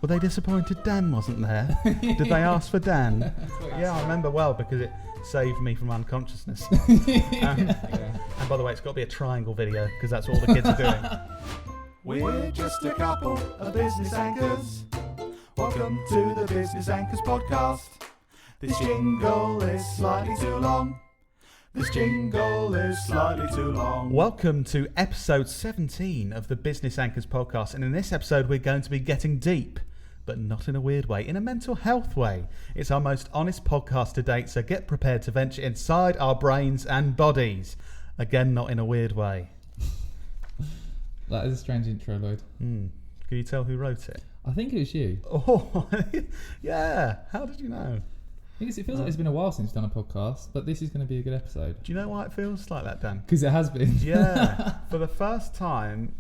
Were they disappointed Dan wasn't there? Did they ask for Dan? Yeah, I remember well because it saved me from unconsciousness. And by the way, it's got to be a triangle video because that's all the kids are doing. We're just a couple of business anchors. Welcome to the Business Anchors podcast. This jingle is slightly too long. Welcome to episode 17 of the Business Anchors podcast. And in this episode, we're going to be getting deep, but not in a weird way, in a mental health way. It's our most honest podcast to date, so get prepared to venture inside our brains and bodies. Again, not in a weird way. That is a strange intro, Lloyd. Can you tell who wrote it? I think it was you. Oh, yeah. How did you know? Because it feels like it's been a while since you've done a podcast, but this is going to be a good episode. Do you know why it feels like that, Dan? Because it has been. Yeah. For the first time,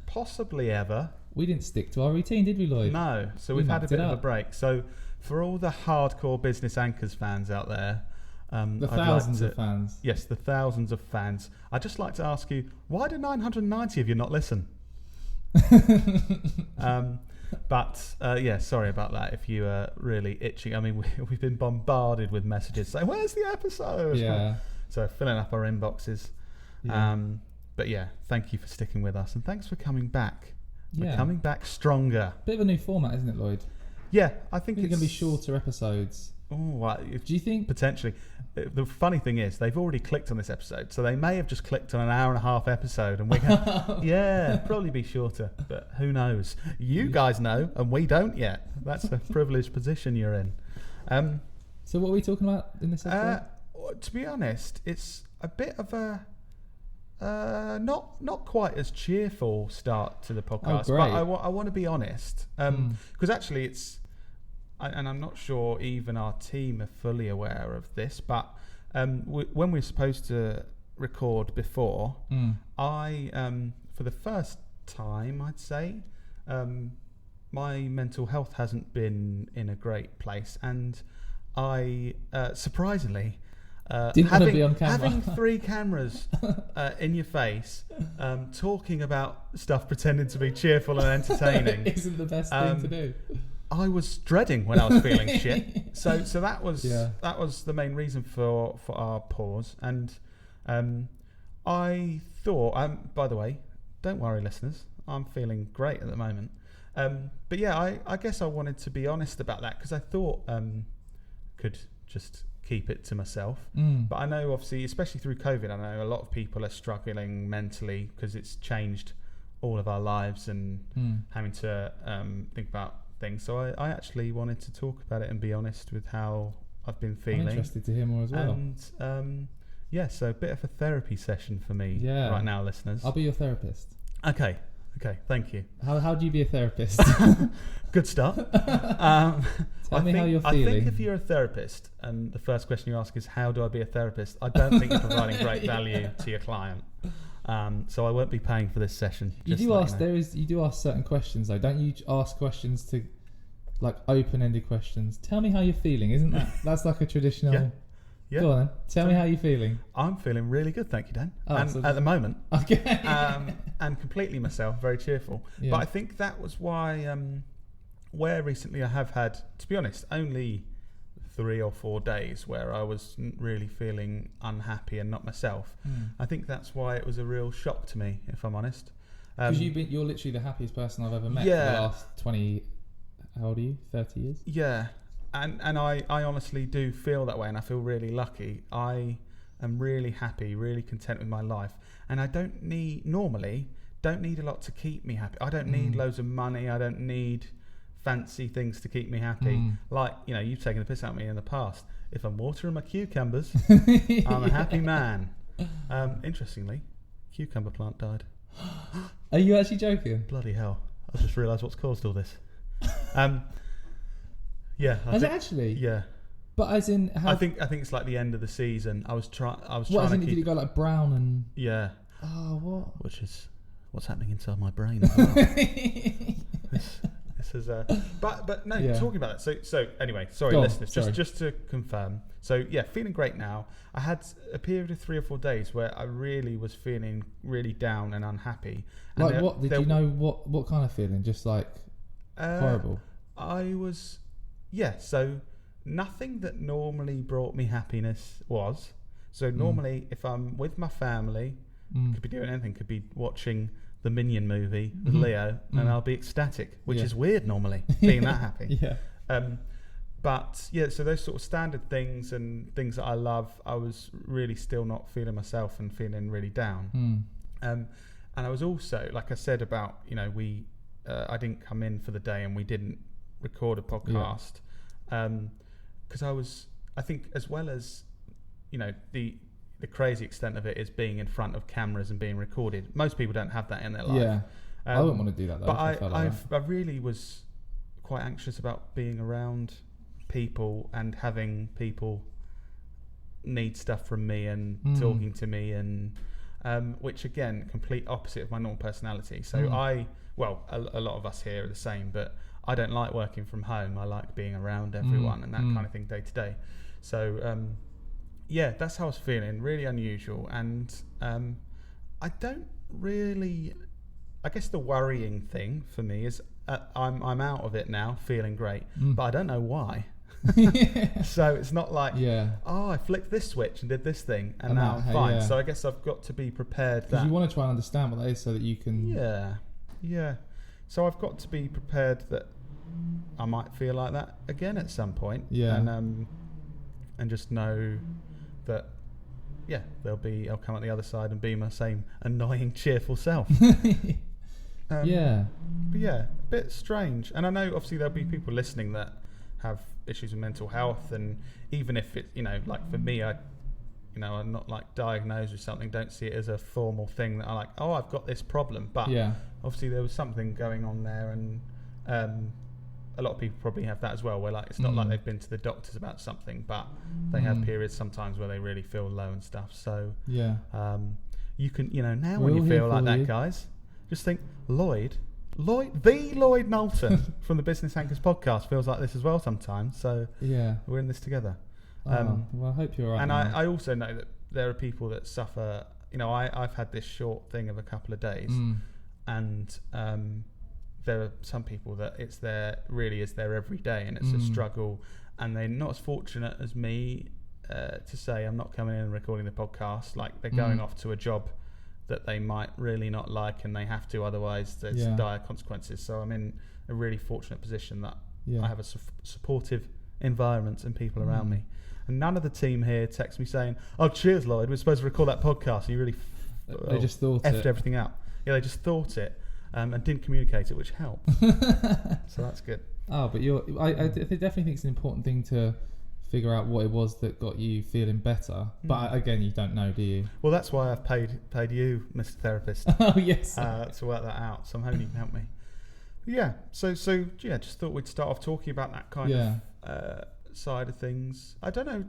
possibly ever. We didn't stick to our routine, did we, Lloyd? No. So we've had a bit of a break. So for all the hardcore Business Anchors fans out there, the thousands of fans. Yes, the thousands of fans. I'd just like to ask you, why do 990 of you not listen? But sorry about that if you are really itching. I mean, we've been bombarded with messages saying, where's the episode? Yeah. So filling up our inboxes. Yeah. But yeah, thank you for sticking with us and thanks for coming back. Yeah. We're coming back stronger. Bit of a new format, isn't it, Lloyd? Yeah, I think it's going to be shorter episodes. Oh, do you think? Potentially. The funny thing is, they've already clicked on this episode, so they may have just clicked on an hour and a half episode, and we're going probably be shorter, but who knows? You guys know, and we don't yet. That's a privileged position you're in. So what are we talking about in this episode? To be honest, it's a bit of a not quite as cheerful start to the podcast, but I want to be honest, because actually it's. And I'm not sure even our team are fully aware of this, but when we were supposed to record before, I, for the first time, I'd say, my mental health hasn't been in a great place. And I, surprisingly, didn't want to be on camera. Having 3 cameras in your face, talking about stuff pretending to be cheerful and entertaining isn't the best thing to do. I was dreading when I was feeling shit. So that was the main reason for our pause. And I thought, by the way, don't worry, listeners, I'm feeling great at the moment. But yeah, I guess I wanted to be honest about that because I thought could just keep it to myself. But I know, obviously, especially through COVID, I know a lot of people are struggling mentally because it's changed all of our lives and having to think about things. So I actually wanted to talk about it and be honest with how I've been feeling. I'm interested to hear more as well. And so a bit of a therapy session for me right now, listeners. I'll be your therapist. Okay, thank you. How do you be a therapist? Good start. Tell me how you're feeling. I think if you're a therapist and the first question you ask is how do I be a therapist, I don't think you're providing great value to your client. So I won't be paying for this session. You do ask certain questions though, don't you? Ask questions to like open-ended questions. Tell me how you're feeling, isn't that's like a traditional? Yeah. Go on then. Tell me how you're feeling. I'm feeling really good, thank you, Dan. At the moment. Okay. And completely myself, very cheerful. Yeah. But I think that was why where recently I have had, to be honest, only 3 or 4 days where I was really feeling unhappy and not myself. I think that's why it was a real shock to me, if I'm honest. Because you're literally the happiest person I've ever met for the last 20, how old are you? 30 years? Yeah. And I honestly do feel that way, and I feel really lucky. I am really happy, really content with my life. And I don't need a lot to keep me happy. I don't need loads of money. I don't need fancy things to keep me happy. Like, you've taken the piss out of me in the past. If I'm watering my cucumbers, I'm a happy man. Interestingly, cucumber plant died. Are you actually joking? Bloody hell. I just realised what's caused all this. Yeah. Has it actually? Yeah. But as in I think it's like the end of the season. I was trying to keep... Did it go like brown and... Yeah. Oh, what? Which is what's happening inside my brain as well. This is but no, talking about that. So anyway, sorry listeners, just to confirm. So yeah, feeling great now. I had a period of 3 or 4 days where I really was feeling really down and unhappy. And like what? Did you know what kind of feeling? Just like horrible? I was, so nothing that normally brought me happiness was. So normally if I'm with my family, could be doing anything, could be watching the Minion movie with Leo, and I'll be ecstatic, which is weird normally, being that happy. But so those sort of standard things and things that I love, I was really still not feeling myself and feeling really down. And I was also, like I said about, I didn't come in for the day and we didn't record a podcast, because I think as well as, the crazy extent of it is being in front of cameras and being recorded. Most people don't have that in their life. I wouldn't want to do that though. But I really was quite anxious about being around people and having people need stuff from me and talking to me, and which again, complete opposite of my normal personality. So a lot of us here are the same, but I don't like working from home. I like being around everyone and that kind of thing day to day. So that's how I was feeling, really unusual. And I don't really, I guess the worrying thing for me is I'm out of it now, feeling great, but I don't know why. So it's not like, I flicked this switch and did this thing and now I'm fine. So I guess I've got to be prepared that you want to try and understand what that is so that you can so I've got to be prepared that I might feel like that again at some point, and just know that I'll come at the other side and be my same annoying, cheerful self. But a bit strange. And I know obviously there'll be people listening that have issues with mental health, and even if it, like for me, I'm not like diagnosed with something, don't see it as a formal thing that I like, I've got this problem, but obviously there was something going on there, and a lot of people probably have that as well, where like it's not like they've been to the doctors about something, but they have periods sometimes where they really feel low and stuff. So you can, now when you feel like that, guys, just think Lloyd Knowlton from the Business Anchors podcast feels like this as well sometimes. So we're in this together. Well, I hope you're all right. And I also know that there are people that suffer. I've had this short thing of a couple of days, and there are some people that it's their every day, and it's a struggle, and they're not as fortunate as me to say I'm not coming in and recording the podcast. Like they're going off to a job that they might really not like, and they have to, otherwise there's dire consequences. So I'm in a really fortunate position that I have a supportive environment and people around me. And none of the team here text me saying, "Oh, cheers, Lloyd, we're supposed to record that podcast." You really they just thought effed everything out. Yeah, they just thought it and didn't communicate it, which helped. So that's good. Oh, but I definitely think it's an important thing to figure out what it was that got you feeling better. But again, you don't know, do you? Well, that's why I've paid you, Mr. Therapist. Oh yes. To work that out. So I'm hoping you can help me. Yeah. So just thought we'd start off talking about that kind of side of things. I don't know.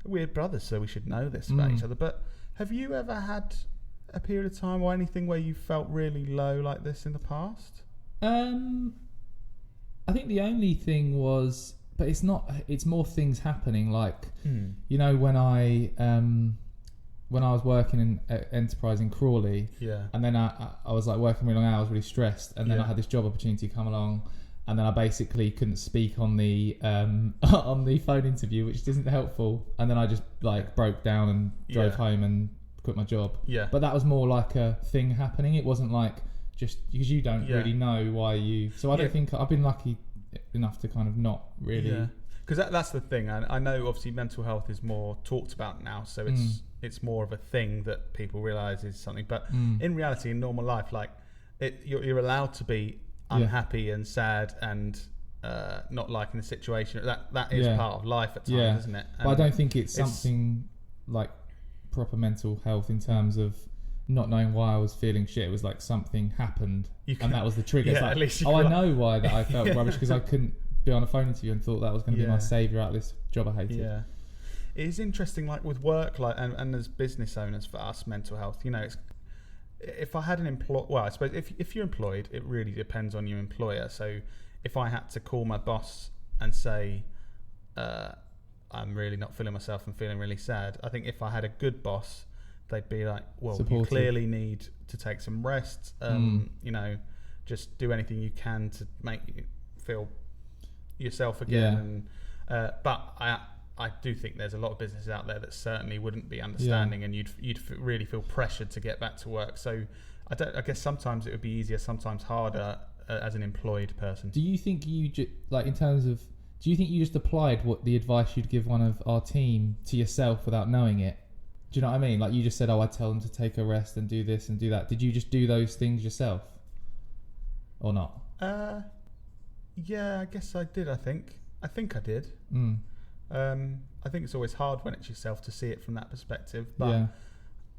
We're brothers, so we should know this about each other. But have you ever had a period of time or anything where you felt really low like this in the past? I think the only thing was, but it's not. It's more things happening. Like when I was working in enterprise in Crawley, and then I was like working really long hours, really stressed, and then I had this job opportunity come along, and then I basically couldn't speak on the on the phone interview, which isn't helpful, and then I just like broke down and drove home and quit my job. But that was more like a thing happening. It wasn't like just because you don't really know why you. So I don't think I've been lucky enough to kind of not really. Because that's the thing. I know obviously mental health is more talked about now, so it's more of a thing that people realise is something. But in reality, in normal life, like you're allowed to be unhappy and sad and not liking the situation. That is part of life at times, isn't it? And but I don't think it's something like proper mental health in terms of not knowing why I was feeling shit. It was like something happened and that was the trigger. It's like, at least I know why that I felt rubbish, because I couldn't be on a phone interview and thought that was going to be my saviour out of this job I hated. Yeah. It is interesting, like with work, like and as business owners for us, mental health, it's if I had an I suppose if you're employed, it really depends on your employer. So if I had to call my boss and say, I'm really not feeling myself and feeling really sad, I think if I had a good boss, they'd be like, well, supportive. You clearly need to take some rest, just do anything you can to make you feel yourself again. And but I do think there's a lot of businesses out there that certainly wouldn't be understanding, and you'd really feel pressured to get back to work. So I guess sometimes it would be easier, sometimes harder as an employed person. Do you think you in terms of? Do you think you just applied what the advice you'd give one of our team to yourself without knowing it? Do you know what I mean? Like you just said, I tell them to take a rest and do this and do that. Did you just do those things yourself, or not? Yeah, I guess I did. I think I did. I think it's always hard when it's yourself to see it from that perspective. But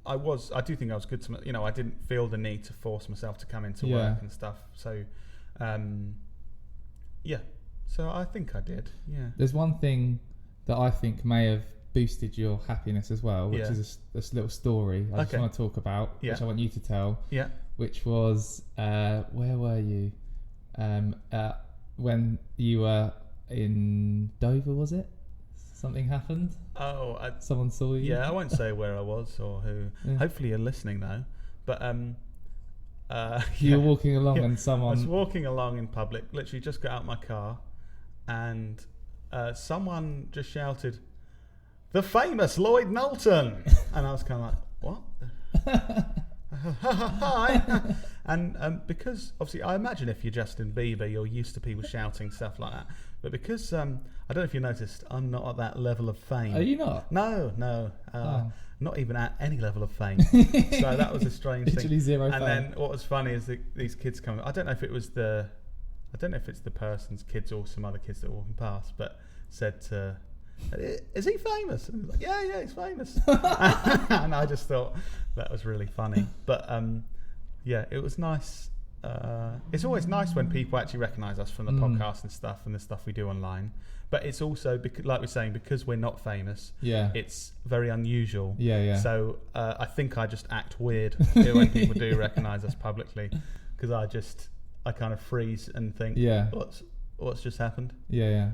I do think I was good to, I didn't feel the need to force myself to come into work and stuff. So, so I think I did. Yeah. There's one thing that I think may have boosted your happiness as well, which is this little story I just want to talk about, which I want you to tell. Yeah. Which was, where were you? When you were in Dover, was it? Something happened? Someone saw you? Yeah, I won't say where I was or who. Yeah. Hopefully you're listening though. But you were walking along and someone... I was walking along in public, literally just got out my car, and someone just shouted, "The famous Lloyd Knowlton!" And I was kind of like, what? Hi. And because obviously I imagine if you're Justin Bieber, you're used to people shouting stuff like that, but because I don't know if you noticed, I'm not at that level of fame. Are you not? No, not even at any level of fame. So that was a strange Literally thing. Zero fame. And then what was funny is these kids come, I don't know if it's the person's kids or some other kids that were walking past, but said to, "Is he famous?" And he was like, yeah, he's famous. And I just thought that was really funny. But it was nice. It's always nice when people actually recognise us from the podcast and stuff, and the stuff we do online. But it's also, like we're saying, because we're not famous, it's very unusual. Yeah. So I think I just act weird when people do recognise us publicly, because I kind of freeze and think, what's just happened? Yeah.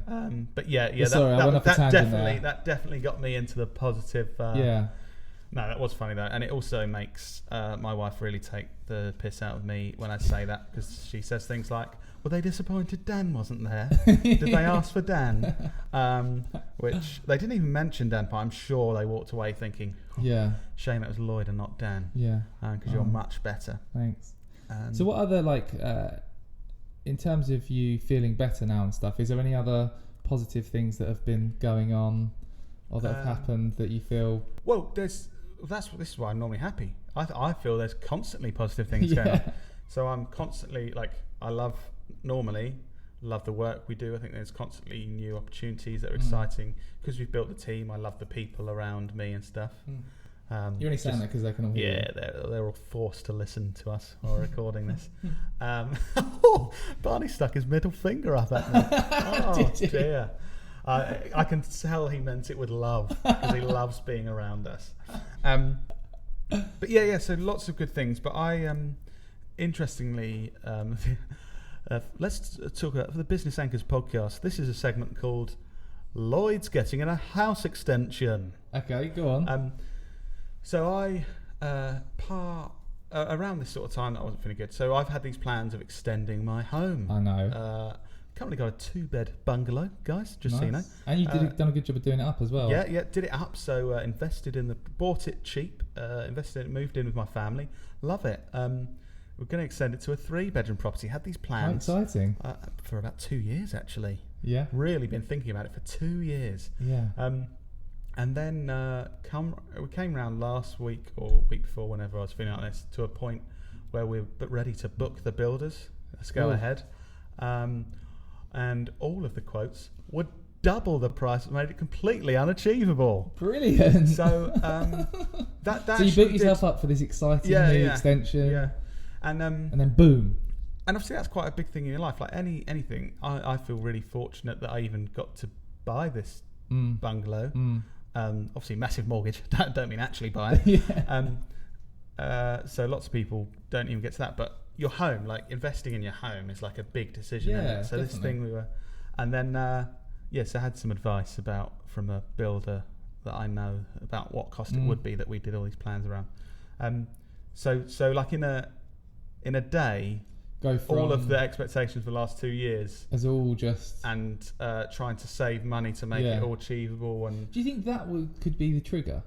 But that definitely got me into the positive. No, that was funny though, and it also makes my wife really take the piss out of me when I say that, because she says things like, "Were they disappointed Dan wasn't there? Did they ask for Dan?" Which they didn't even mention Dan, but I'm sure they walked away thinking, shame it was Lloyd and not Dan. Yeah, because you're much better. Thanks. So what other in terms of you feeling better now and stuff, is there any other positive things that have been going on or that have happened that you feel? Well, this is why I'm normally happy. I feel there's constantly positive things going on. So I'm constantly I love the work we do. I think there's constantly new opportunities that are exciting because we've built the team. I love the people around me and stuff. You're only saying that because they can all hear you. They're all forced to listen to us while recording this. Barney stuck his middle finger up at me. Oh dear. I can tell he meant it with love, because he loves being around us. But so lots of good things. But I interestingly, let's talk about, for the Business Anchors podcast, this is a segment called Lloyd's Getting in a House Extension. Okay, go on. So I, around this sort of time that I wasn't feeling good, so I've had these plans of extending my home. I know. Currently got a 2-bed bungalow, guys, just so you know. And you done a good job of doing it up as well. Yeah, did it up. So bought it cheap, moved in with my family. Love it. We're going to extend it to a 3-bedroom property. Had these plans. How exciting. For about 2 years, actually. Yeah. Really been thinking about it for 2 years. Yeah. And then we came round last week or week before, whenever I was feeling like this, to a point where we're ready to book the builders. Let's go ahead. And all of the quotes would double the price, made it completely unachievable. Brilliant. So that so you booked yourself up for this exciting new extension. Yeah. And then boom. And obviously that's quite a big thing in your life. Like anything, I feel really fortunate that I even got to buy this bungalow. Obviously massive mortgage. Don't mean actually buy it. So lots of people don't even get to that, but your home, investing in your home, is a big decision. Yeah, so definitely. This thing we were, and then so I had some advice from a builder that I know about what cost it would be that we did all these plans around. So in a day, go from all of the expectations for the last 2 years as all just and trying to save money to make it all achievable. And do you think that could be the trigger,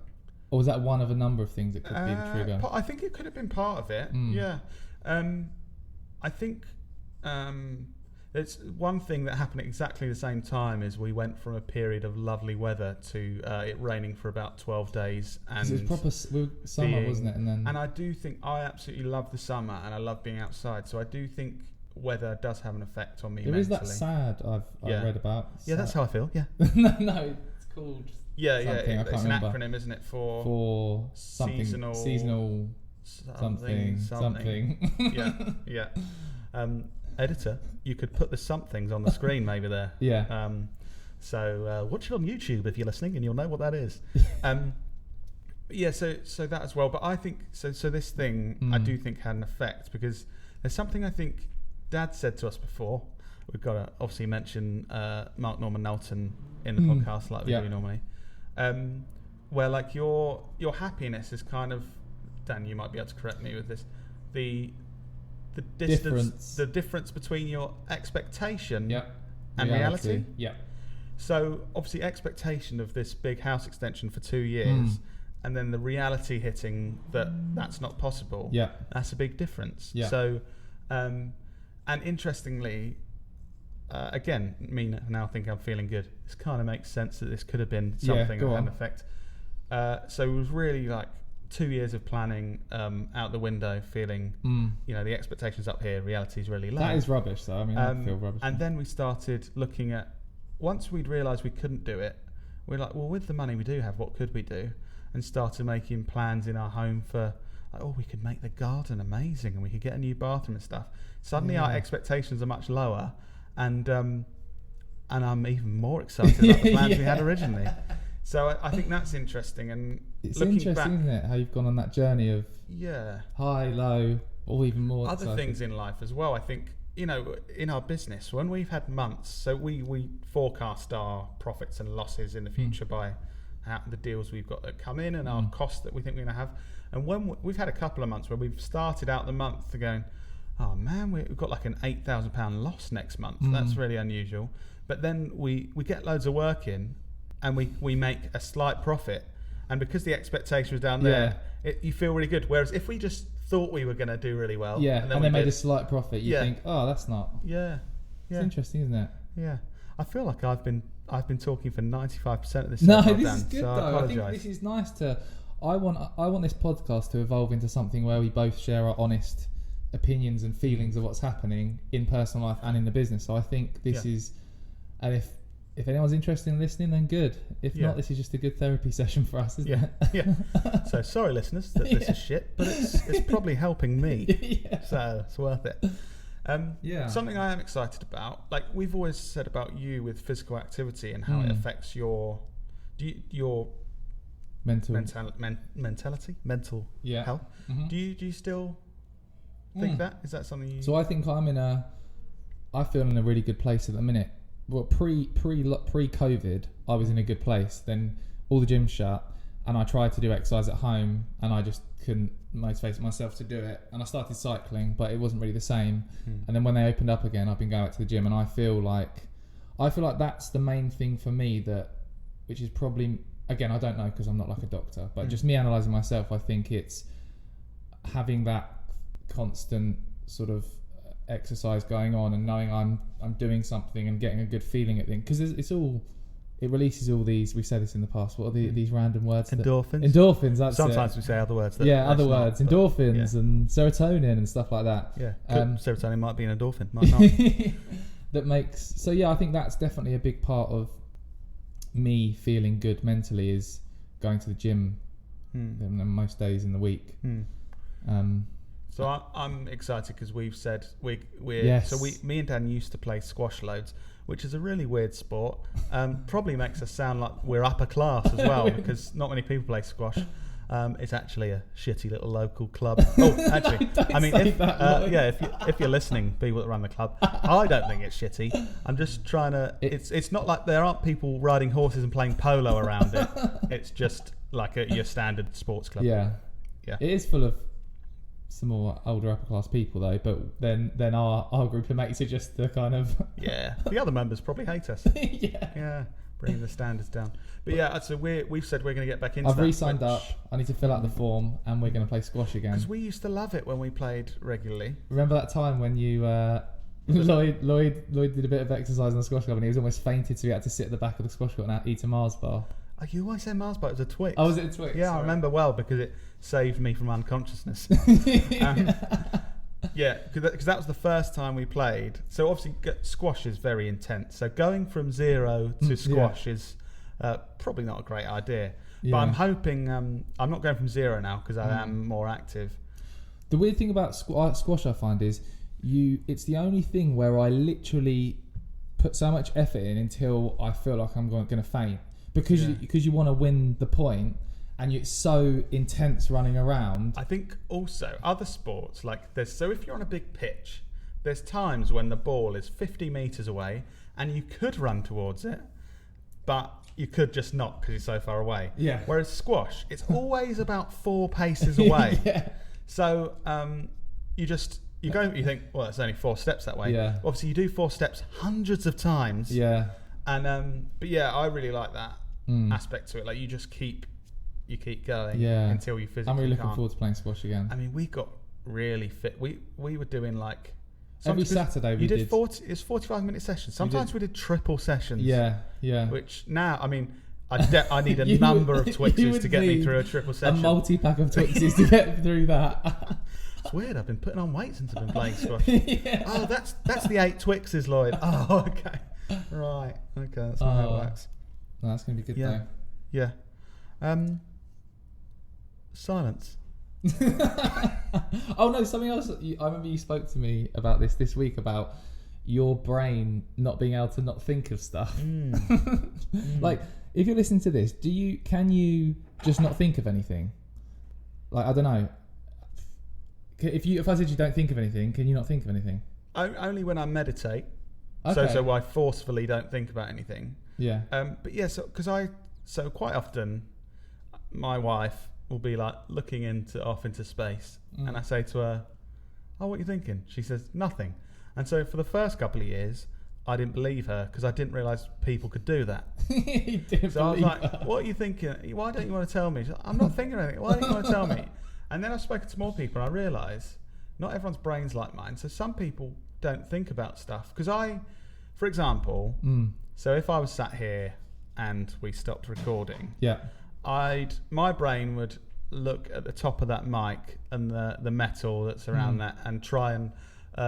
or was that one of a number of things that could be the trigger? I think it could have been part of it. Yeah, I think it's one thing that happened at exactly the same time is we went from a period of lovely weather to it raining for about 12 days. And it was proper summer, wasn't it? And I do think I absolutely love the summer and I love being outside. So I do think weather does have an effect on me mentally. Is that sad I've read about. Yeah, that's how I feel, yeah. no, it's called something. It's an acronym, isn't it? For seasonal something. Yeah. Editor, you could put the somethings on the screen maybe there. Yeah. So watch it on YouTube if you're listening, and you'll know what that is. Yeah. So that as well. But I think so. This thing I do think had an effect, because there's something I think Dad said to us before. We've got to obviously mention Mark Norman Knowlton in the podcast, like we do normally. Where like your happiness is kind of, Dan, you might be able to correct me with this. The distance, the difference between your expectation and reality. Yeah. So obviously expectation of this big house extension for 2 years, and then the reality hitting that's not possible. Yeah. That's a big difference. Yeah. So, and interestingly, again, me now think I'm feeling good. This kind of makes sense that this could have been something that had an effect. So it was really like 2 years of planning out the window, feeling, the expectations up here, reality is really low. That is rubbish, though. I mean, I feel rubbish. And then we started looking at, once we'd realised we couldn't do it, we're like, well, with the money we do have, what could we do? And started making plans in our home for, like, we could make the garden amazing and we could get a new bathroom and stuff. Suddenly our expectations are much lower, and I'm even more excited about the plans we had originally. So I think that's interesting, and it's looking interesting, back, isn't it? How you've gone on that journey of high, low, or even more other exciting things in life as well. I think in our business, when we've had months, so we forecast our profits and losses in the future by the deals we've got that come in and our costs that we think we're going to have. And when we've had a couple of months where we've started out the month going, oh man, we've got like an £8,000 loss next month. That's really unusual. But then we get loads of work in, and we make a slight profit, and because the expectation was down there, you feel really good. Whereas if we just thought we were going to do really well, and then made a slight profit, you think, oh, that's not. Yeah. It's interesting, isn't it? Yeah. I feel like I've been talking for 95% of this. No, segment, this Dan, is good so though. I think this is nice to. I want this podcast to evolve into something where we both share our honest opinions and feelings of what's happening in personal life and in the business. So I think this is, and if anyone's interested in listening, then good. If not, this is just a good therapy session for us, isn't it? Yeah. So sorry, listeners, that this is shit, but it's probably helping me. So it's worth it. Something I am excited about, like we've always said about you with physical activity and how it affects your mentality, mental health. Do you still think that? Is that something you... So I think I feel in a really good place at the minute. Well, pre-COVID, I was in a good place. Then all the gyms shut, and I tried to do exercise at home, and I just couldn't motivate myself to do it. And I started cycling, but it wasn't really the same. And then when they opened up again, I've been going out to the gym, and I feel like that's the main thing for me, which is probably, again, I don't know because I'm not like a doctor, but just me analysing myself, I think it's having that constant sort of exercise going on and knowing I'm doing something and getting a good feeling at things, because it releases all these, we've said this in the past, what are these random words? Endorphins, that's sometimes it. We say other words other words, endorphins and serotonin and stuff like that. Serotonin might be an endorphin, might not. That makes, so I think that's definitely a big part of me feeling good mentally, is going to the gym most days in the week. So I'm excited because we've said me and Dan used to play squash loads, which is a really weird sport. Probably makes us sound like we're upper class as well, because not many people play squash. It's actually a shitty little local club. Oh, actually, I mean, if you're listening, people that run the club, I don't think it's shitty. I'm just trying to. It's not like there aren't people riding horses and playing polo around it. It's just like your standard sports club. Yeah. It is full of some more older upper class people though, but then our group of mates are just the kind of the other members probably hate us. Bringing the standards down. But so we've said we're going to get back into I've re-signed up. I need to fill out the form, and we're going to play squash again. Because we used to love it when we played regularly. Remember that time when you Lloyd did a bit of exercise in the squash club and he was almost fainted, so he had to sit at the back of the ssquash court and eat a Mars bar. Oh, you always say Mars bar. It was a Twix. Oh, was it a Twix? Yeah, Sorry. I remember well because it saved me from unconsciousness. Because that was the first time we played. So obviously squash is very intense. So going from 0 to squash is probably not a great idea. But I'm hoping I'm not going from 0 now because I am more active. The weird thing about squash I find is it's the only thing where I literally put so much effort in until I feel like I'm going to faint because you want to win the point. And it's so intense running around. I think also other sports like so if you're on a big pitch, there's times when the ball is 50 metres away and you could run towards it, but you could just not because you're so far away. Yeah. Whereas squash, it's always about 4 paces away. So you go, you think, well, it's only 4 steps that way. Yeah. Obviously, you do 4 steps hundreds of times. Yeah. And but I really like that aspect to it. Like you just keep going until you physically I'm really looking can't. forward to playing squash again. I mean, we got really fit. We were doing like every Saturday we did 40. It's 45-minute sessions. Sometimes we did triple sessions. Yeah. Which now, I mean, I need a number of Twixes to get me through a triple session. A multi-pack of Twixes to get through that. It's weird. I've been putting on weight since I've been playing squash. Oh, that's the 8 Twixes, Lloyd. Oh, okay. Right. Okay, that's not how it works. No, that's gonna be good though. Yeah. Silence. Oh no, something else. I remember you spoke to me about this week about your brain not being able to not think of stuff. Like, if you're listening to this, can you just not think of anything? Like, I don't know. If I said you don't think of anything, can you not think of anything? Only when I meditate. Okay. So I forcefully don't think about anything. Yeah. But yeah, so quite often, my wife will be like looking off into space, and I say to her, "Oh, what are you thinking?" She says, "Nothing." And so for the first couple of years, I didn't believe her because I didn't realise people could do that. So I was like, "What are you thinking? Why don't you want to tell me?" She's like, "I'm not thinking anything. Why don't you want to tell me?" And then I've spoken to more people, and I realise not everyone's brain's like mine. So some people don't think about stuff because for example, so if I was sat here and we stopped recording, my brain would look at the top of that mic and the metal that's around that and try and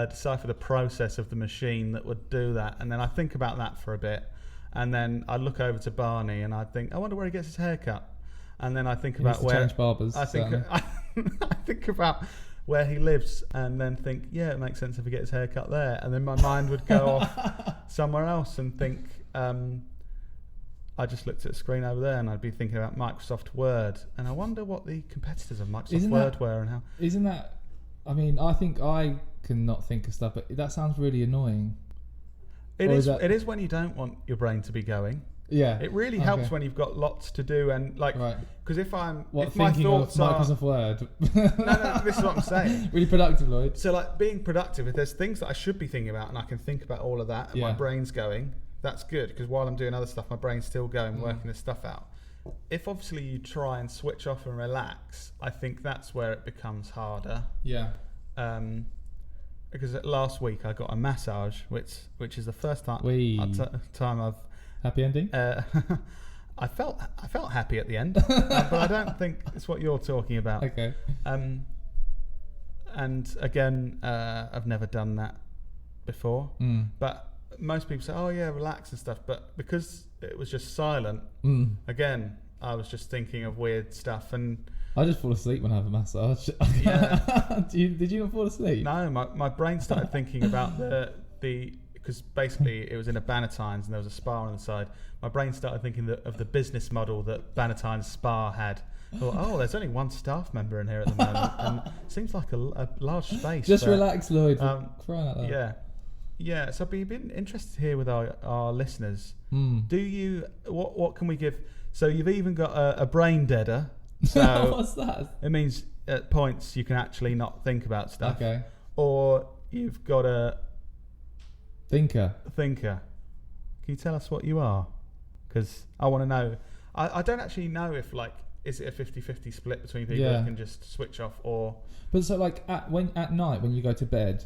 decipher the process of the machine that would do that. And then I think about that for a bit. And then I look over to Barney and I think, I wonder where he gets his haircut. And then I think about where... change barbers. I think about where he lives and then think, yeah, it makes sense if he gets his haircut there. And then my mind would go off somewhere else and think... I just looked at a screen over there and I'd be thinking about Microsoft Word and I wonder what the competitors of Microsoft Word were and how... Isn't that... I mean, I think I can not think of stuff, but that sounds really annoying. It is when you don't want your brain to be going. Yeah. It really helps when you've got lots to do and like... Right. Because if my thoughts are... Microsoft Word. No, this is what I'm saying. Really productive, Lloyd. So like being productive, if there's things that I should be thinking about and I can think about all of that and my brain's going... That's good because while I'm doing other stuff, my brain's still going, working this stuff out. If obviously you try and switch off and relax, I think that's where it becomes harder. Yeah. Because last week I got a massage, which is the first time I've happy ending. I felt happy at the end, but I don't think it's what you're talking about. Okay. And again, I've never done that before, but. Most people say, "Oh yeah, relax and stuff," but because it was just silent, again, I was just thinking of weird stuff, and I just fall asleep when I have a massage. Yeah. Did you not fall asleep? No, my brain started thinking about the because basically it was in a Bannatynes and there was a spa on the side. My brain started thinking of the business model that Bannatynes Spa had. I thought, oh, there's only one staff member in here at the moment, and it seems like a large space. Just relax, Lloyd. Crying out loud. Yeah. Yeah, so I've been interested to hear with our listeners. Do you what can we give? So you've even got a brain deader. So what's that? It means at points you can actually not think about stuff. Okay. Or you've got a thinker. Can you tell us what you are? Because I want to know. I don't actually know if is it a 50-50 split between people who can just switch off or. But so at night when you go to bed,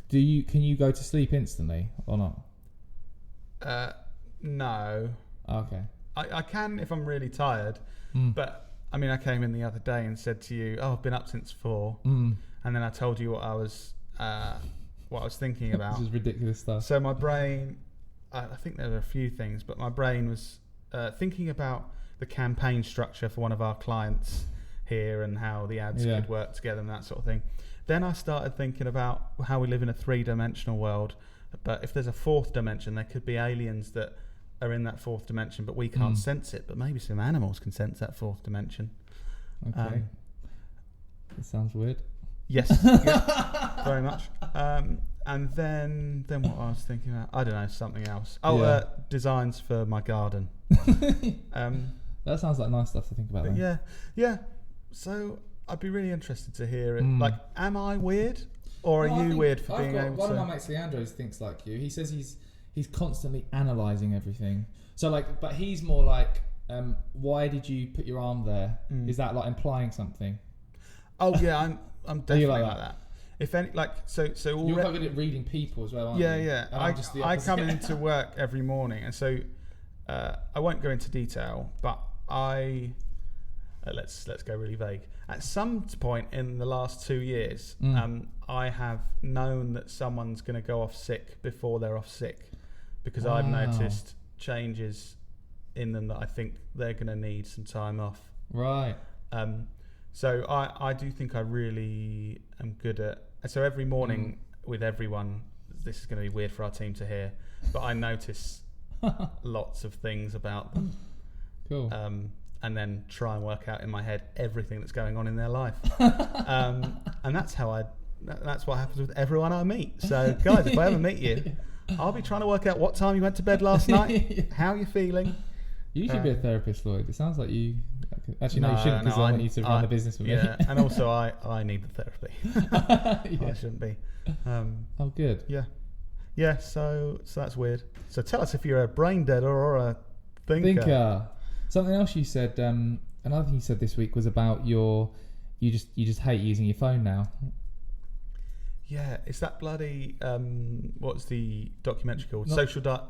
can you go to sleep instantly or not? No. Okay. I can if I'm really tired, but I mean I came in the other day and said to you, I've been up since 4, and then I told you what I was thinking about. This is ridiculous stuff. So my brain, I think there were a few things, but my brain was thinking about the campaign structure for one of our clients here and how the ads could work together and that sort of thing. Then I started thinking about how we live in a 3-dimensional world, but if there's a 4th dimension, there could be aliens that are in that 4th dimension, but we can't sense it. But maybe some animals can sense that 4th dimension. Okay. That sounds weird. Yes, very much. And then what I was thinking about, I don't know, something else. Designs for my garden. That sounds like nice stuff to think about. Yeah. So I'd be really interested to hear it. Am I weird, or are you weird for being able to? One of my mates, Leandros, thinks like you. He says he's constantly analysing everything. So but he's more like, why did you put your arm there? Is that like implying something? Oh yeah, I'm definitely like that. If any, so you're quite good at reading people as well, aren't you? Yeah. I come into work every morning, and so I won't go into detail, but let's go really vague. At some point in the last 2 years, I have known that someone's going to go off sick before they're off sick, because I've noticed changes in them that I think they're going to need some time off. Right. So I do think I really am good at. So every morning with everyone, this is going to be weird for our team to hear, but I notice lots of things about them. Cool. And then try and work out in my head everything that's going on in their life. And that's what happens with everyone I meet. So guys, if I ever meet you, I'll be trying to work out what time you went to bed last night, how you're feeling. You should be a therapist, Lloyd. It sounds like you. Actually, no, you shouldn't, because I want you to run the business with me. Yeah, and also I need the therapy. I shouldn't be. Oh, good. Yeah. So that's weird. So tell us if you're a brain dead or a thinker. Something else you said. Another thing you said this week was about you just hate using your phone now. Yeah, it's that bloody what's the documentary called? Social Dilemma.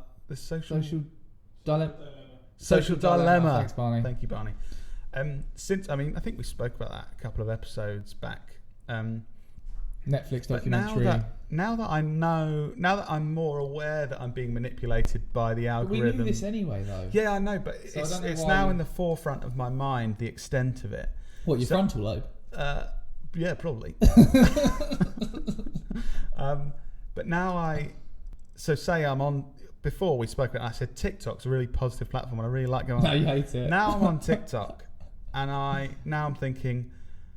Social Dilemma. Thanks, Barney. Thank you, Barney. I think we spoke about that a couple of episodes back. Netflix documentary. Now that I'm more aware that I'm being manipulated by the algorithm. But we knew this anyway, though. Yeah, I know, but it's now in the forefront of my mind, the extent of it. What, your frontal lobe? Yeah, probably. But now say I'm on. Before we spoke about it, I said TikTok's a really positive platform and I really like going on. No, you hate it. Now I'm on TikTok and I'm thinking,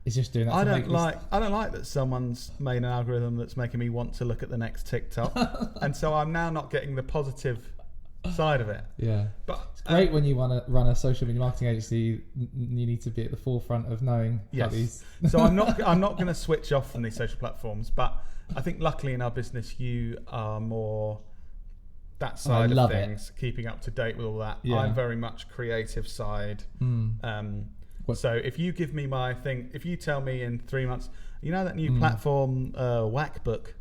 it's just doing that. I don't like that someone's made an algorithm that's making me want to look at the next TikTok. And so I'm now not getting the positive side of it. Yeah. But it's great when you want to run a social media marketing agency, you need to be at the forefront of knowing how these. So I'm not going to switch off from these social platforms, but I think luckily in our business you are more that side of things, keeping up to date with all that. Yeah. I'm very much creative side. So if you give me my thing, if you tell me in 3 months, you know that new platform, Whackbook,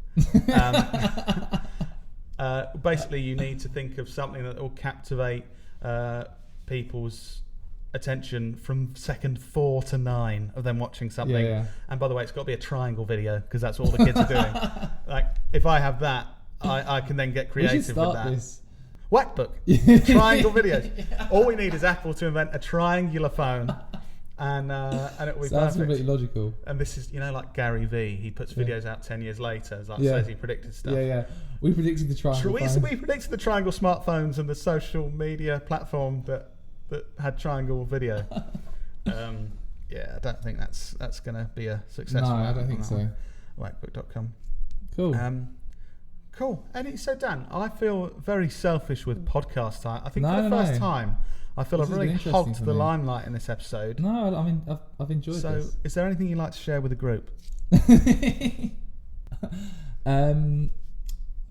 basically you need to think of something that will captivate people's attention from second 4 to 9 of them watching something. Yeah. And by the way, it's got to be a triangle video because that's all the kids are doing. Like if I have that, I can then get creative with that. This. Whackbook, triangle videos. All we need is Apple to invent a triangular phone, and it will be sounds perfect. completely logical. And this is, like Gary V. He puts videos out 10 years later, says he predicted stuff. Yeah. We predicted the triangle. We predicted the triangle smartphones and the social media platform that had triangle video. I don't think that's going to be a successful. No, I don't think so. Whackbook.com. Cool. Cool. So Dan, I feel very selfish with podcast time. I think for the first time, I feel I've really hogged the limelight in this episode. No, I mean I've enjoyed this. So, is there anything you'd like to share with the group? I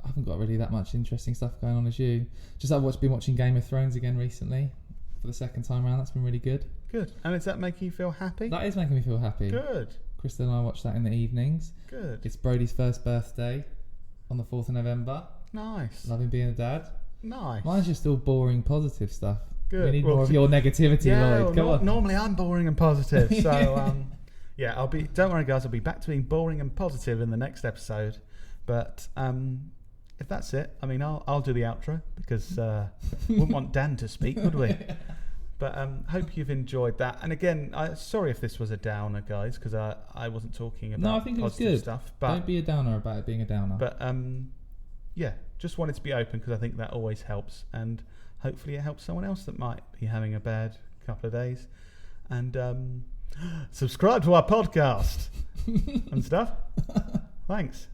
haven't got really that much interesting stuff going on as you. Just I've been watching Game of Thrones again recently for the second time around. That's been really good. Good. And is that making you feel happy? That is making me feel happy. Good. Krista and I watch that in the evenings. Good. It's Brody's first birthday on the 4th of November. Nice. Loving being a dad. Nice. Mine's just all boring, positive stuff. Good. We need more of your negativity, Lloyd. Come on. Normally I'm boring and positive. So, yeah, don't worry, guys. I'll be back to being boring and positive in the next episode. But if that's it, I mean, I'll do the outro because we wouldn't want Dan to speak, would we? But hope you've enjoyed that. And again, sorry if this was a downer, guys, because I wasn't talking about I think it was good stuff. But don't be a downer about it being a downer. But yeah, just wanted to be open because I think that always helps, and hopefully it helps someone else that might be having a bad couple of days. And subscribe to our podcast and stuff. Thanks.